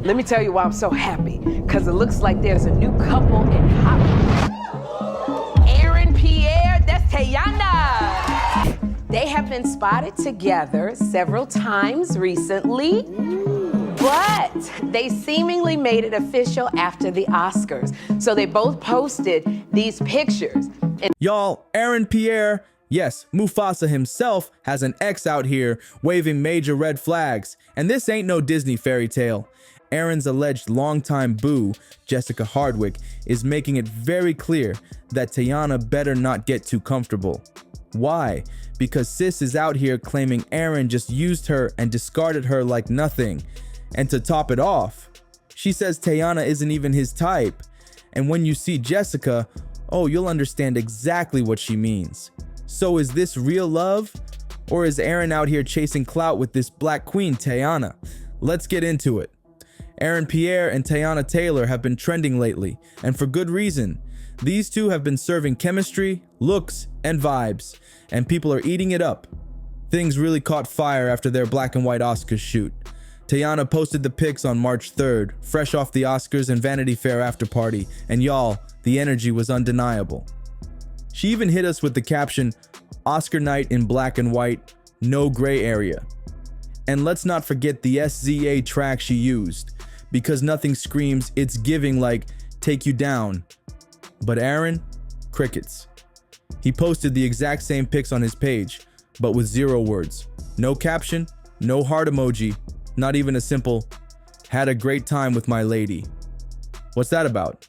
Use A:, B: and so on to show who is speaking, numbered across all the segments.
A: Let me tell you why I'm so happy. Because it looks like there's a new couple in Hollywood. Aaron, Pierre, that's Teyana. They have been spotted together several times recently. But they seemingly made it official after the Oscars. So they both posted these pictures.
B: Y'all, Aaron Pierre, yes, Mufasa himself has an ex out here waving major red flags. And this ain't no Disney fairy tale. Aaron's alleged longtime boo, Jessica Hardwick, is making it very clear that Teyana better not get too comfortable. Why? Because sis is out here claiming Aaron just used her and discarded her like nothing. And to top it off, she says Teyana isn't even his type. And when you see Jessica, oh, you'll understand exactly what she means. So is this real love? Or is Aaron out here chasing clout with this black queen, Teyana? Let's get into it. Aaron Pierre and Teyana Taylor have been trending lately, and for good reason. These two have been serving chemistry, looks, and vibes, and people are eating it up. Things really caught fire after their black and white Oscars shoot. Teyana posted the pics on March 3rd, fresh off the Oscars and Vanity Fair after party, and y'all, the energy was undeniable. She even hit us with the caption, "Oscar night in black and white, no gray area." And let's not forget the SZA track she used, because nothing screams "it's giving" like "take you down." But Aaron, crickets. He posted the exact same pics on his page, but with 0 words. No caption, no heart emoji, not even a simple, "had a great time with my lady." What's that about?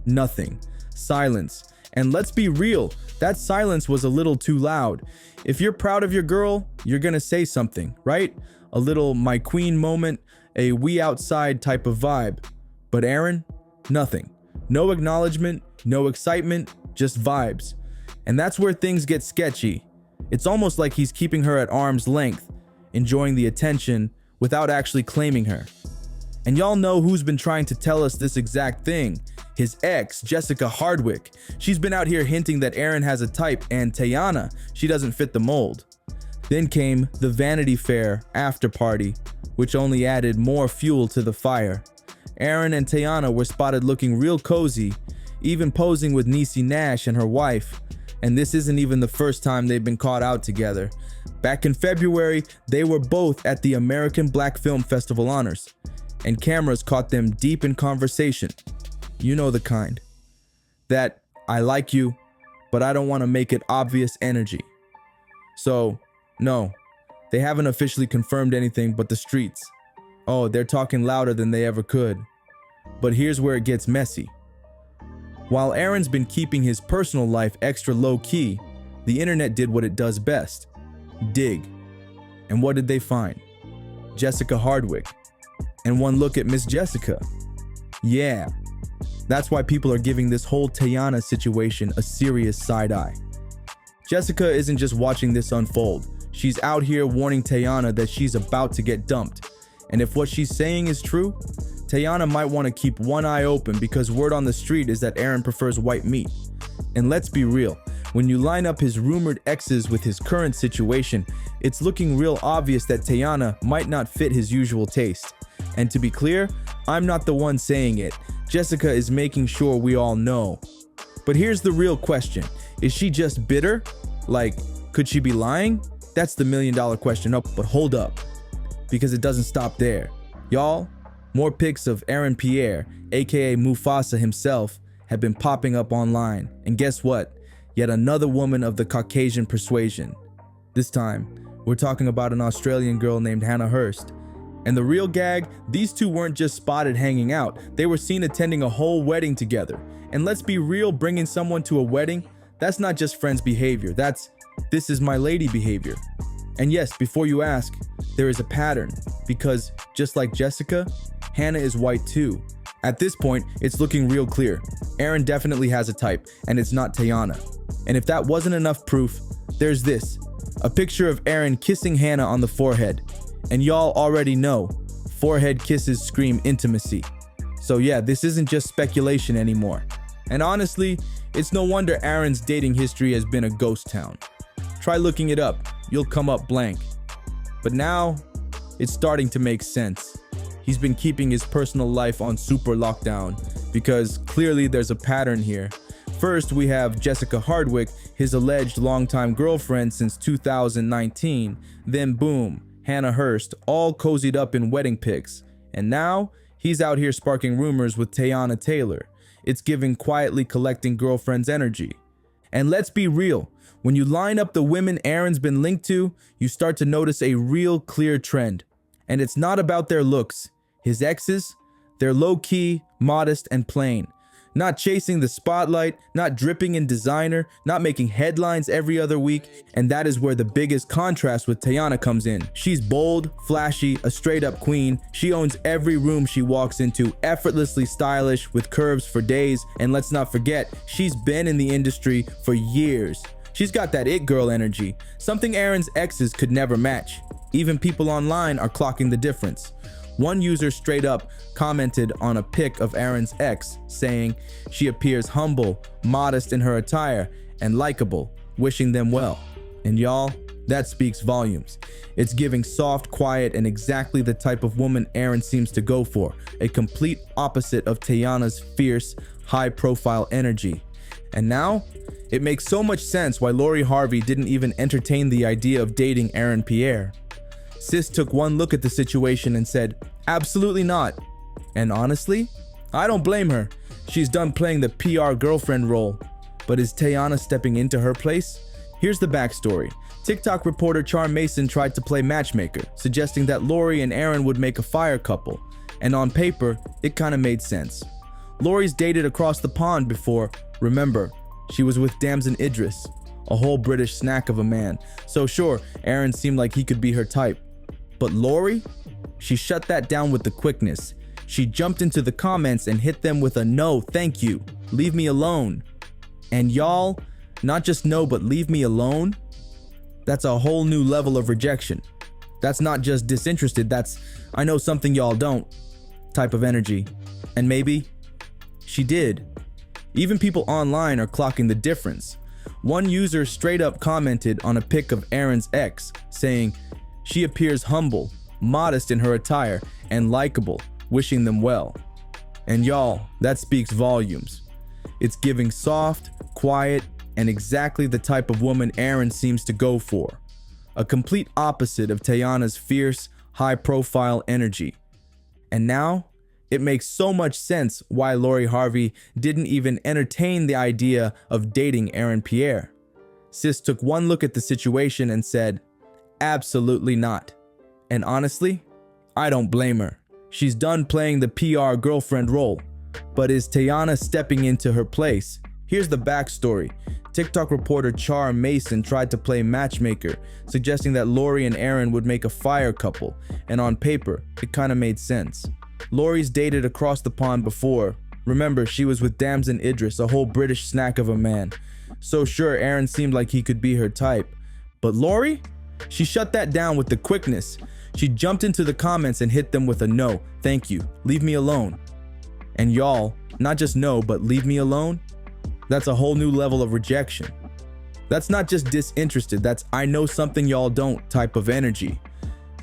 B: Nothing. Silence. And let's be real, that silence was a little too loud. If you're proud of your girl, you're gonna say something, right? A little "my queen" moment, a "we outside" type of vibe. But Aaron, nothing. No acknowledgement, no excitement, just vibes. And that's where things get sketchy. It's almost like he's keeping her at arm's length, enjoying the attention without actually claiming her. And y'all know who's been trying to tell us this exact thing. His ex, Jessica Hardwick. She's been out here hinting that Aaron has a type, and Teyana, she doesn't fit the mold. Then came the Vanity Fair after party, which only added more fuel to the fire. Aaron and Teyana were spotted looking real cozy, even posing with Niecy Nash and her wife. And this isn't even the first time they've been caught out together. Back in February, they were both at the American Black Film Festival honors, and cameras caught them deep in conversation. You know the kind. That "I like you, but I don't want to make it obvious" energy. So, no, they haven't officially confirmed anything but the streets. Oh, they're talking louder than they ever could. But here's where it gets messy. While Aaron's been keeping his personal life extra low-key, the internet did what it does best: dig. And what did they find? Jessica Hardwick. And one look at Miss Jessica. Yeah, that's why people are giving this whole Teyana situation a serious side-eye. Jessica isn't just watching this unfold. She's out here warning Teyana that she's about to get dumped. And if what she's saying is true, Teyana might want to keep one eye open, because word on the street is that Aaron prefers white meat. And let's be real, when you line up his rumored exes with his current situation, it's looking real obvious that Teyana might not fit his usual taste. And to be clear, I'm not the one saying it. Jessica is making sure we all know. But here's the real question. Is she just bitter? Like, could she be lying? That's the million-dollar question. Oh, but hold up, because it doesn't stop there. Y'all, more pics of Aaron Pierre, aka Mufasa himself, have been popping up online. And guess what? Yet another woman of the Caucasian persuasion. This time, we're talking about an Australian girl named Hannah Hurst. And the real gag, these two weren't just spotted hanging out, they were seen attending a whole wedding together. And let's be real, bringing someone to a wedding, that's not just friends behavior, that's "this is my lady" behavior. And yes, before you ask, there is a pattern, because just like Jessica, Hannah is white too. At this point, it's looking real clear. Aaron definitely has a type, and it's not Teyana. And if that wasn't enough proof, there's this, a picture of Aaron kissing Hannah on the forehead. And y'all already know, forehead kisses scream intimacy. So yeah, this isn't just speculation anymore. And honestly, it's no wonder Aaron's dating history has been a ghost town. Try looking it up, you'll come up blank. But now, it's starting to make sense. he's been keeping his personal life on super lockdown, because clearly there's a pattern here. First, we have Jessica Hardwick, his alleged longtime girlfriend since 2019. Then boom, Hannah Hurst, all cozied up in wedding pics. And now, he's out here sparking rumors with Teyana Taylor. It's giving quietly collecting girlfriends energy. And let's be real, when you line up the women Aaron's been linked to, you start to notice a real clear trend. And it's not about their looks. His exes, they're low-key, modest, and plain. Not chasing the spotlight, not dripping in designer, not making headlines every other week. And that is where the biggest contrast with Teyana comes in. She's bold, flashy, a straight-up queen. She owns every room she walks into, effortlessly stylish, with curves for days. And let's not forget, she's been in the industry for years. She's got that it girl energy, something Aaron's exes could never match. Even people online are clocking the difference. One user straight up commented on a pic of Aaron's ex, saying she appears humble, modest in her attire, and likable, wishing them well. And y'all, that speaks volumes. It's giving soft, quiet, and exactly the type of woman Aaron seems to go for, a complete opposite of Teyana's fierce, high-profile energy. And now, it makes so much sense why Lori Harvey didn't even entertain the idea of dating Aaron Pierre. Sis took one look at the situation and said, absolutely not. And honestly, I don't blame her. She's done playing the PR girlfriend role. But is Teyana stepping into her place? Here's the backstory. TikTok reporter Charm Mason tried to play matchmaker, suggesting that Lori and Aaron would make a fire couple. And on paper, it kinda made sense. Lori's dated across the pond before. Remember, she was with Damson Idris, a whole British snack of a man. So sure, Aaron seemed like he could be her type. But Lori? She shut that down with the quickness. She jumped into the comments and hit them with a no, thank you, leave me alone. And y'all, not just no, but leave me alone? That's a whole new level of rejection. That's not just disinterested, that's I know something y'all don't type of energy. And maybe she did. Even people online are clocking the difference. One user straight up commented on a pic of Aaron's ex, saying, she appears humble, modest in her attire, and likable, wishing them well. And y'all, that speaks volumes. It's giving soft, quiet, and exactly the type of woman Aaron seems to go for. A complete opposite of Teyana's fierce, high-profile energy. And now, it makes so much sense why Lori Harvey didn't even entertain the idea of dating Aaron Pierre. Sis took one look at the situation and said, absolutely not. And honestly, I don't blame her. She's done playing the PR girlfriend role. But is Teyana stepping into her place? Here's the backstory. TikTok reporter Charm Mason tried to play matchmaker, suggesting that Lori and Aaron would make a fire couple. And on paper, it kinda made sense. Lori's dated across the pond before. Remember, she was with Damson Idris, a whole British snack of a man. So sure, Aaron seemed like he could be her type. But Lori? She shut that down with the quickness. She jumped into the comments and hit them with a no, thank you, leave me alone. And y'all, not just no, but leave me alone? That's a whole new level of rejection. That's not just disinterested, that's I know something y'all don't type of energy.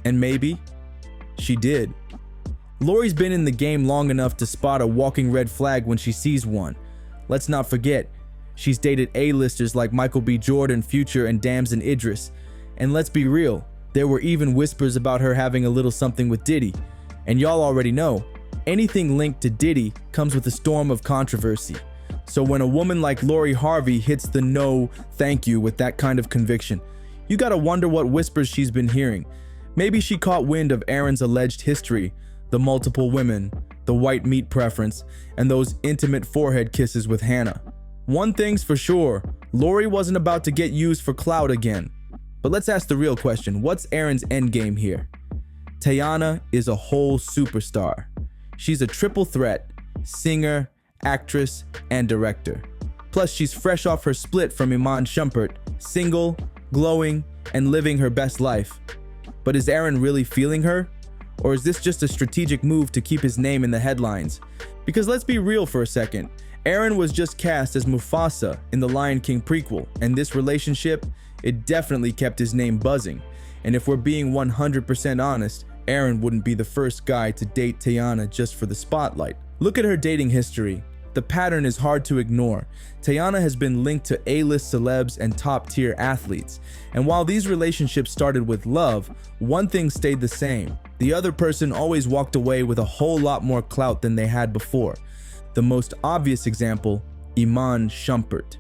B: And maybe she did. Lori's been in the game long enough to spot a walking red flag when she sees one. Let's not forget, she's dated A-listers like Michael B. Jordan, Future, and Damson Idris. And let's be real, there were even whispers about her having a little something with Diddy. And y'all already know, anything linked to Diddy comes with a storm of controversy. So when a woman like Lori Harvey hits the no, thank you with that kind of conviction, you gotta wonder what whispers she's been hearing. Maybe she caught wind of Aaron's alleged history, the multiple women, the white meat preference, and those intimate forehead kisses with Hannah. One thing's for sure, Lori wasn't about to get used for clout again. But let's ask the real question, what's Aaron's endgame here? Teyana is a whole superstar. She's a triple threat, singer, actress, and director. Plus, she's fresh off her split from Iman Shumpert, single, glowing, and living her best life. But is Aaron really feeling her? Or is this just a strategic move to keep his name in the headlines? Because let's be real for a second, Aaron was just cast as Mufasa in the Lion King prequel, and this relationship, it definitely kept his name buzzing. And if we're being 100% honest, Aaron wouldn't be the first guy to date Teyana just for the spotlight. Look at her dating history. The pattern is hard to ignore. Teyana has been linked to A-list celebs and top-tier athletes. And while these relationships started with love, one thing stayed the same. The other person always walked away with a whole lot more clout than they had before. The most obvious example, Iman Shumpert.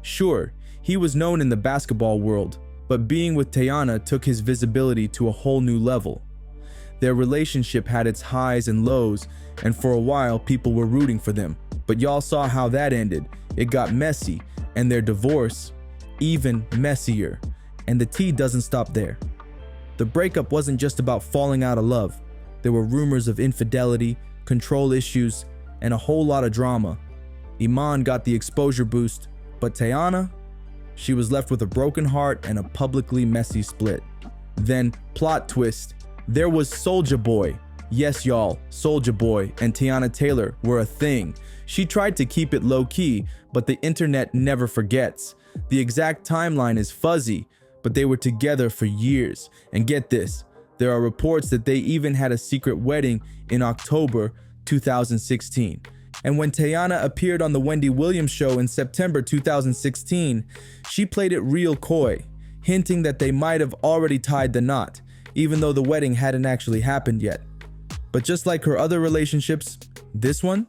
B: Sure, he was known in the basketball world, but being with Teyana took his visibility to a whole new level. Their relationship had its highs and lows, and for a while people were rooting for them. But y'all saw how that ended. It got messy, and their divorce, even messier. And the tea doesn't stop there. The breakup wasn't just about falling out of love. There were rumors of infidelity, control issues, and a whole lot of drama. Iman got the exposure boost, but Teyana, she was left with a broken heart and a publicly messy split. Then, plot twist, there was Soulja Boy. Yes, y'all, Soulja Boy and Teyana Taylor were a thing. She tried to keep it low-key, but the internet never forgets. The exact timeline is fuzzy, but they were together for years. And get this, there are reports that they even had a secret wedding in October 2016. And when Teyana appeared on the Wendy Williams show in September 2016, she played it real coy, hinting that they might have already tied the knot, even though the wedding hadn't actually happened yet. But just like her other relationships, this one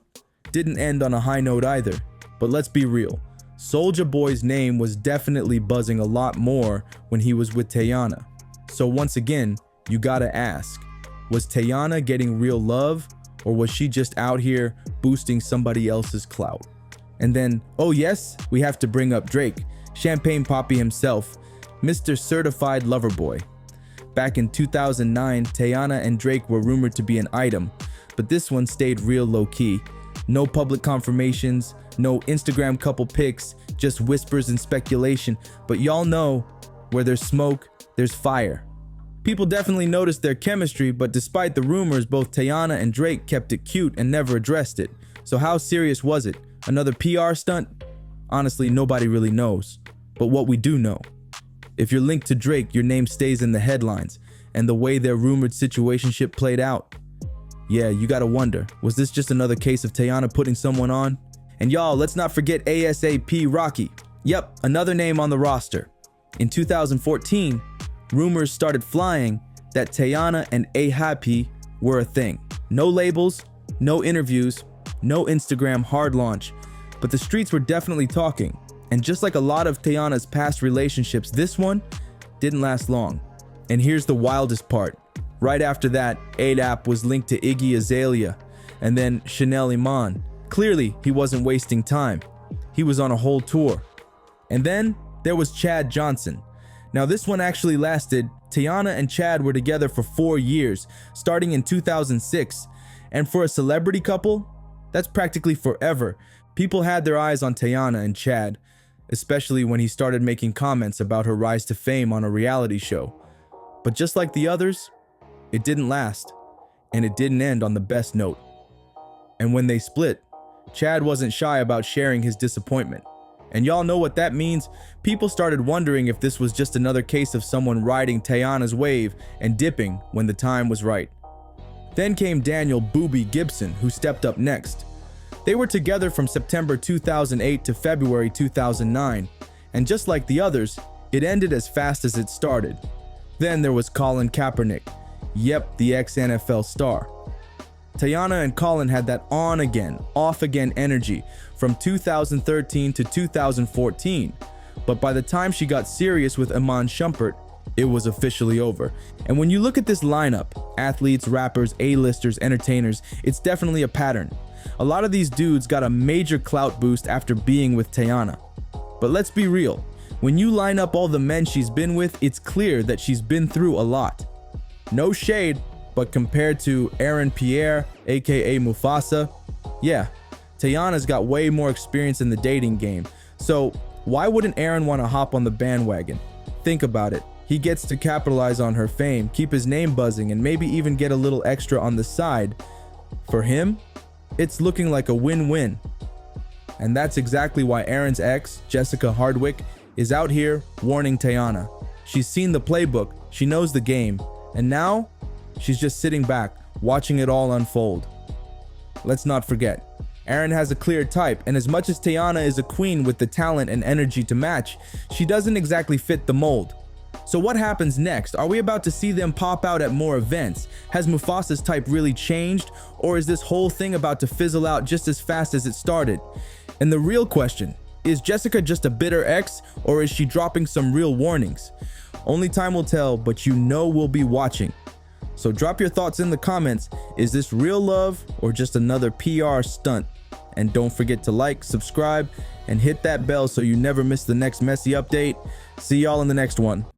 B: didn't end on a high note either. But let's be real, Soulja Boy's name was definitely buzzing a lot more when he was with Teyana. So once again, you gotta ask, was Teyana getting real love, or was she just out here boosting somebody else's clout? And then, oh yes, we have to bring up Drake, Champagne Papi himself, Mr. Certified Lover Boy. Back in 2009, Teyana and Drake were rumored to be an item, but this one stayed real low-key. No public confirmations, no Instagram couple pics, just whispers and speculation. But y'all know, where there's smoke, there's fire. People definitely noticed their chemistry, but despite the rumors, both Teyana and Drake kept it cute and never addressed it. So how serious was it? Another PR stunt? Honestly, nobody really knows. But what we do know, if you're linked to Drake, your name stays in the headlines, and the way their rumored situationship played out, yeah, you gotta wonder, was this just another case of Teyana putting someone on? And y'all, let's not forget ASAP Rocky. Yep, another name on the roster. In 2014, rumors started flying that Teyana and A$AP were a thing. No labels, no interviews, no Instagram hard launch, but the streets were definitely talking. And just like a lot of Teyana's past relationships, this one didn't last long. And here's the wildest part. Right after that, A$AP was linked to Iggy Azalea and then Chanel Iman. Clearly, he wasn't wasting time. He was on a whole tour. And then there was Chad Johnson. Now this one actually lasted. Teyana and Chad were together for 4 years, starting in 2006. And for a celebrity couple, that's practically forever. People had their eyes on Teyana and Chad, especially when he started making comments about her rise to fame on a reality show. But just like the others, it didn't last, and it didn't end on the best note. And when they split, Chad wasn't shy about sharing his disappointment. And y'all know what that means. People started wondering if this was just another case of someone riding Teyana's wave and dipping when the time was right. Then came Daniel "Booby" Gibson, who stepped up next. They were together from September 2008 to February 2009, and just like the others, it ended as fast as it started. Then there was Colin Kaepernick, yep, the ex-NFL star. Teyana and Colin had that on-again, off-again energy from 2013 to 2014, but by the time she got serious with Iman Shumpert, it was officially over. And when you look at this lineup, athletes, rappers, A-listers, entertainers, it's definitely a pattern. A lot of these dudes got a major clout boost after being with Teyana. But let's be real, when you line up all the men she's been with, it's clear that she's been through a lot. No shade, but compared to Pierre, aka Mufasa, yeah, Teyana's got way more experience in the dating game. So why wouldn't Aaron want to hop on the bandwagon? Think about it. He gets to capitalize on her fame, keep his name buzzing, and maybe even get a little extra on the side. For him, it's looking like a win-win. And that's exactly why Aaron's ex, Jessica Hardwick, is out here warning Teyana. She's seen the playbook, she knows the game, and now She's just sitting back, watching it all unfold. Let's not forget, Erin has a clear type, and as much as Teyana is a queen with the talent and energy to match, she doesn't exactly fit the mold. So what happens next? Are we about to see them pop out at more events? Has Mufasa's type really changed? Or is this whole thing about to fizzle out just as fast as it started? And the real question, is Jessica just a bitter ex, or is she dropping some real warnings? Only time will tell, but you know we'll be watching. So drop your thoughts in the comments. Is this real love or just another PR stunt? And don't forget to like, subscribe, and hit that bell so you never miss the next messy update. See y'all in the next one.